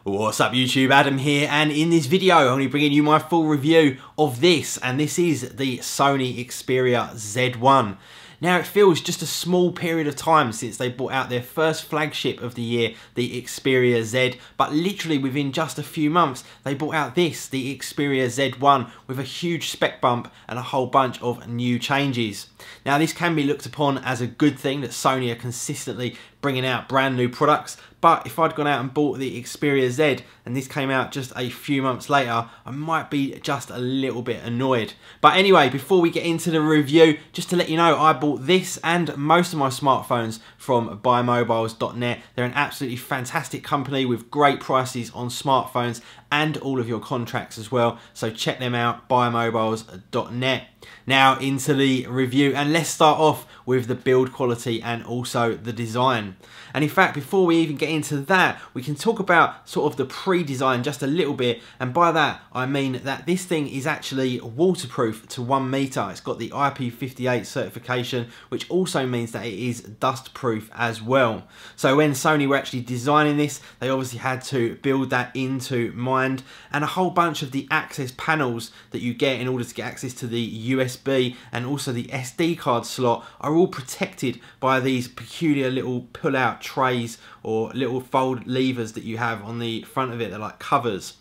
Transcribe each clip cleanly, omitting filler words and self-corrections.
What's up YouTube, Adam here, and in this video I'm only bringing you my full review of this, and this is the Sony Xperia Z1. Now it feels just a small period of time since they brought out their first flagship of the year, the Xperia Z, but literally within just a few months they brought out this, the Xperia Z1, with a huge spec bump and a whole bunch of new changes. Now this can be looked upon as a good thing that Sony are consistently bringing out brand new products, but if I'd gone out and bought the Xperia Z and this came out just a few months later, I might be just a little bit annoyed. But anyway, before we get into the review, just to let you know, I bought this and most of my smartphones from buymobiles.net. They're an absolutely fantastic company with great prices on smartphones and all of your contracts as well, so check them out, buymobiles.net. Now into the review, and let's start off with the build quality and also the design. And in fact, before we even get into that, we can talk about sort of the pre-design just a little bit, and by that I mean that this thing is actually waterproof to 1 meter. It's got the IP58 certification, which also means that it is dust proof as well. So when Sony were actually designing this, they obviously had to build that into mind, and a whole bunch of the access panels that you get in order to get access to the USB and also the SD card slot are all protected by these peculiar little pull-out trays or little fold levers that you have on the front of it. They're like covers.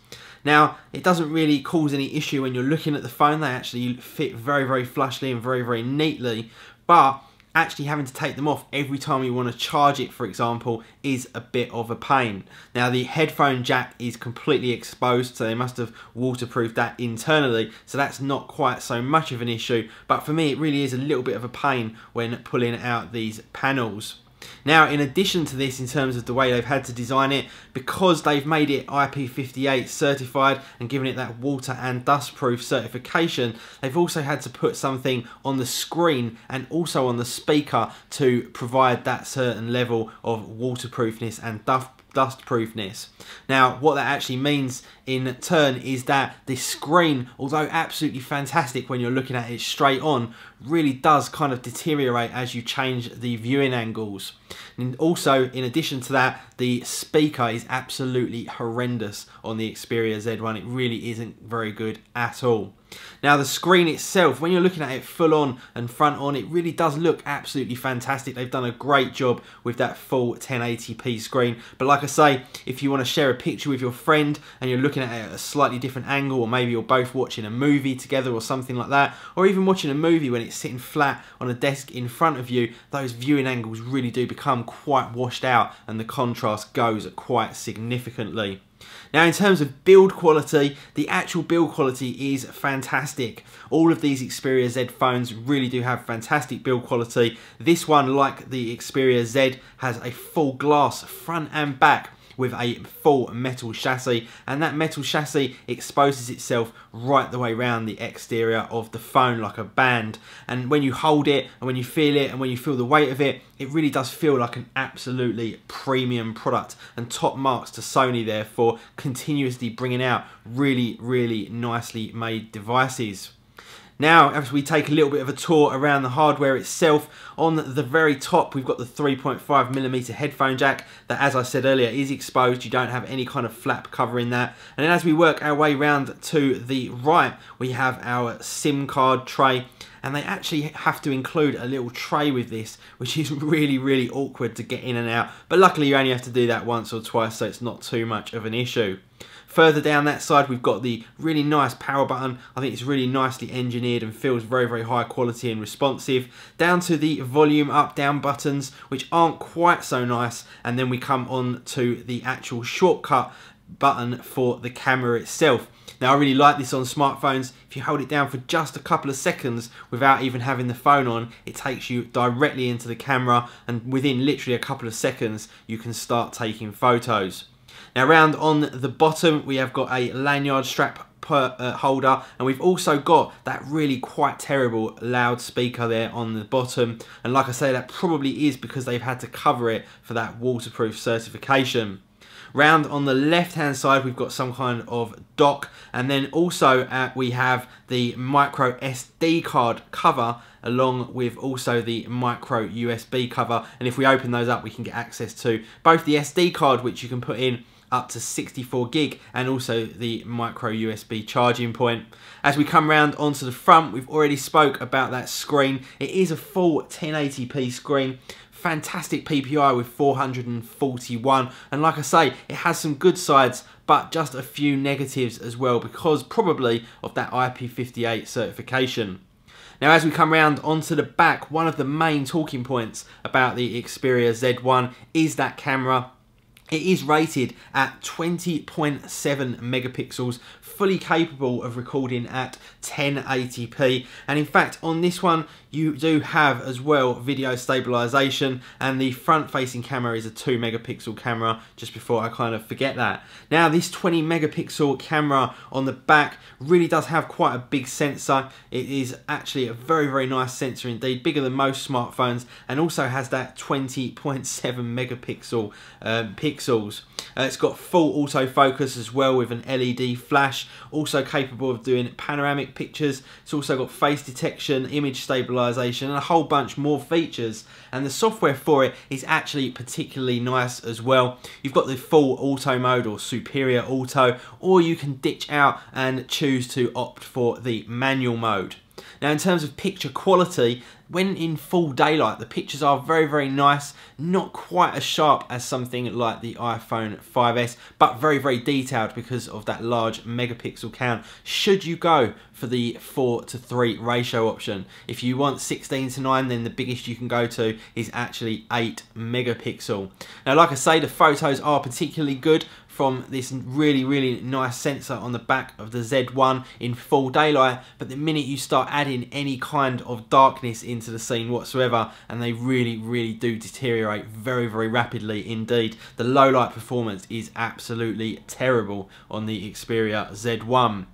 Now it doesn't really cause any issue when you're looking at the phone. They actually fit very flushly and very neatly, but actually having to take them off every time you want to charge it, for example, is a bit of a pain. Now the headphone jack is completely exposed, so they must have waterproofed that internally, so that's not quite so much of an issue, but for me it really is a little bit of a pain when pulling out these panels. Now in addition to this, in terms of the way they've had to design it, because they've made it IP58 certified and given it that water and dust proof certification, they've also had to put something on the screen and also on the speaker to provide that certain level of waterproofness and dust proofness. Now what that actually means in turn is that this screen, although absolutely fantastic when you're looking at it straight on, really does kind of deteriorate as you change the viewing angles. And also in addition to that, the speaker is absolutely horrendous on the Xperia Z1. It really isn't very good at all. Now the screen itself, when you're looking at it full on and front on, it really does look absolutely fantastic. They've done a great job with that full 1080p screen. But like I say, if you want to share a picture with your friend and you're looking at it at a slightly different angle, or maybe you're both watching a movie together or something like that, or even watching a movie when it's sitting flat on a desk in front of you, those viewing angles really do become quite washed out and the contrast goes quite significantly. Now in terms of build quality, the actual build quality is fantastic. All of these Xperia Z phones really do have fantastic build quality. This one, like the Xperia Z, has a full glass front and back with a full metal chassis, and that metal chassis exposes itself right the way around the exterior of the phone like a band, and when you hold it and when you feel it and when you feel the weight of it, it really does feel like an absolutely premium product, and top marks to Sony there for continuously bringing out really nicely made devices. Now, as we take a little bit of a tour around the hardware itself, on the very top we've got the 3.5mm headphone jack that, as I said earlier, is exposed. You don't have any kind of flap covering that. And then as we work our way round to the right, we have our SIM card tray. And they actually have to include a little tray with this, which is really awkward to get in and out. But luckily you only have to do that once or twice, so it's not too much of an issue. Further down that side, we've got the really nice power button. I think it's really nicely engineered and feels very high quality and responsive. Down to the volume up down buttons, which aren't quite so nice. And then we come on to the actual shortcut button for the camera itself. Now I really like this on smartphones. If you hold it down for just a couple of seconds without even having the phone on, it takes you directly into the camera, and within literally a couple of seconds you can start taking photos. Now round on the bottom we have got a lanyard strap holder, and we've also got that really quite terrible loudspeaker there on the bottom, and like I say, that probably is because they've had to cover it for that waterproof certification. Round on the left hand side we've got some kind of dock, and then also we have the micro SD card cover along with also the micro USB cover, and if we open those up we can get access to both the SD card, which you can put in up to 64 gig, and also the micro USB charging point. As we come round onto the front, we've already spoke about that screen. It is a full 1080p screen. Fantastic PPI with 441, and like I say, it has some good sides but just a few negatives as well, because probably of that IP58 certification. Now, as we come round onto the back, one of the main talking points about the Xperia Z1 is that camera. It is rated at 20.7 megapixels, fully capable of recording at 1080p, and in fact on this one you do have as well video stabilization, and the front facing camera is a 2 megapixel camera, just before I kind of forget that. Now, this 20 megapixel camera on the back really does have quite a big sensor. It is actually a very nice sensor indeed, bigger than most smartphones, and also has that 20.7 megapixel pixels. It's got full autofocus as well with an LED flash, also capable of doing panoramic pictures. It's also got face detection, image stabilization, and a whole bunch more features, and the software for it is actually particularly nice as well. You've got the full auto mode or superior auto, or you can ditch out and choose to opt for the manual mode. Now, in terms of picture quality, when in full daylight, the pictures are very nice, not quite as sharp as something like the iPhone 5S, but very detailed because of that large megapixel count, should you go for the 4:3 ratio option. If you want 16:9, then the biggest you can go to is actually 8 megapixel. Now, like I say, the photos are particularly good from this really nice sensor on the back of the Z1 in full daylight, but the minute you start adding any kind of darkness into the scene whatsoever, and they really do deteriorate very rapidly indeed. The low light performance is absolutely terrible on the Xperia Z1.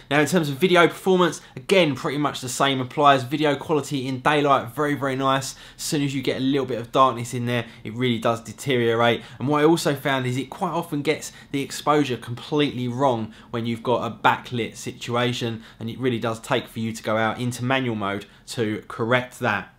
Now, in terms of video performance, again, pretty much the same applies. Video quality in daylight, very nice. As soon as you get a little bit of darkness in there, it really does deteriorate. And what I also found is it quite often gets the exposure completely wrong when you've got a backlit situation, and it really does take for you to go out into manual mode to correct that.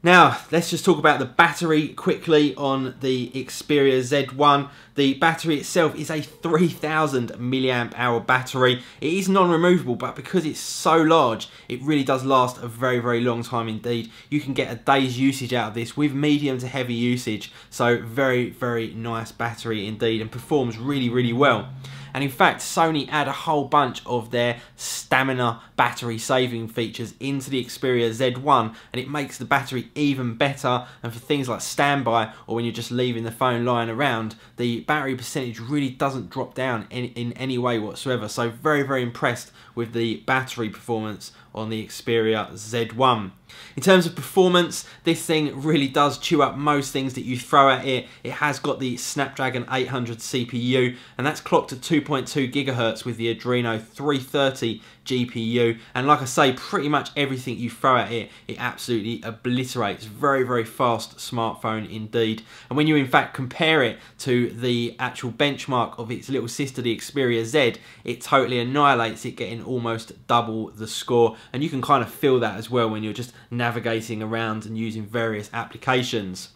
Now, let's just talk about the battery quickly on the Xperia Z1. The battery itself is a 3000 milliamp hour battery. It is non-removable, but because it's so large, it really does last a very long time indeed. You can get a day's usage out of this with medium to heavy usage. So very nice battery indeed, and performs really well. And in fact, Sony add a whole bunch of their stamina battery saving features into the Xperia Z1, and it makes the battery even better. And for things like standby, or when you're just leaving the phone lying around, the battery percentage really doesn't drop down in any way whatsoever. So very impressed with the battery performance on the Xperia Z1. In terms of performance, this thing really does chew up most things that you throw at it. It has got the Snapdragon 800 CPU, and that's clocked at 2.2 GHz with the Adreno 330 GPU, and like I say, pretty much everything you throw at it, it absolutely obliterates. Very fast smartphone indeed. And when you in fact compare it to the actual benchmark of its little sister, the Xperia Z, it totally annihilates it, getting almost double the score. And you can kind of feel that as well when you're just navigating around and using various applications.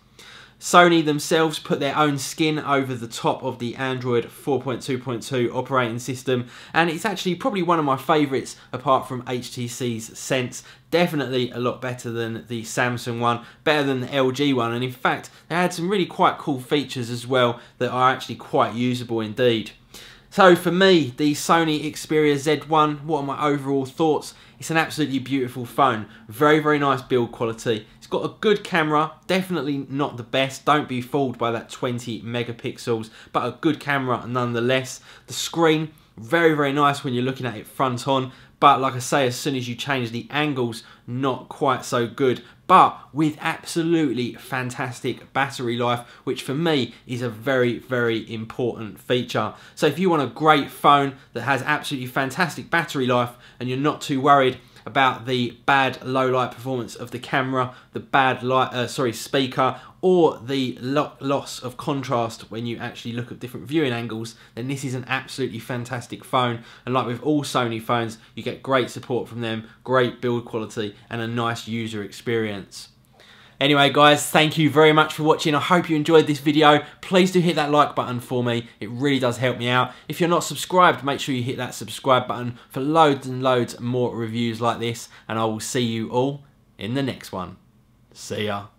Sony themselves put their own skin over the top of the Android 4.2.2 operating system, and it's actually probably one of my favourites apart from HTC's Sense. Definitely a lot better than the Samsung one, better than the LG one, and in fact they had some really quite cool features as well that are actually quite usable indeed. So for me, the Sony Xperia Z1, what are my overall thoughts? It's an absolutely beautiful phone. Very nice build quality. It's got a good camera, definitely not the best. Don't be fooled by that 20 megapixels, but a good camera nonetheless. The screen, very nice when you're looking at it front on. But like I say, as soon as you change the angles, not quite so good. But with absolutely fantastic battery life, which for me is a very important feature. So if you want a great phone that has absolutely fantastic battery life and you're not too worried about the bad low light performance of the camera, the bad light, speaker, or the loss of contrast when you actually look at different viewing angles, then this is an absolutely fantastic phone. And like with all Sony phones, you get great support from them, great build quality, and a nice user experience. Anyway guys, thank you very much for watching. I hope you enjoyed this video. Please do hit that like button for me. It really does help me out. If you're not subscribed, make sure you hit that subscribe button for loads and loads more reviews like this. And I will see you all in the next one. See ya.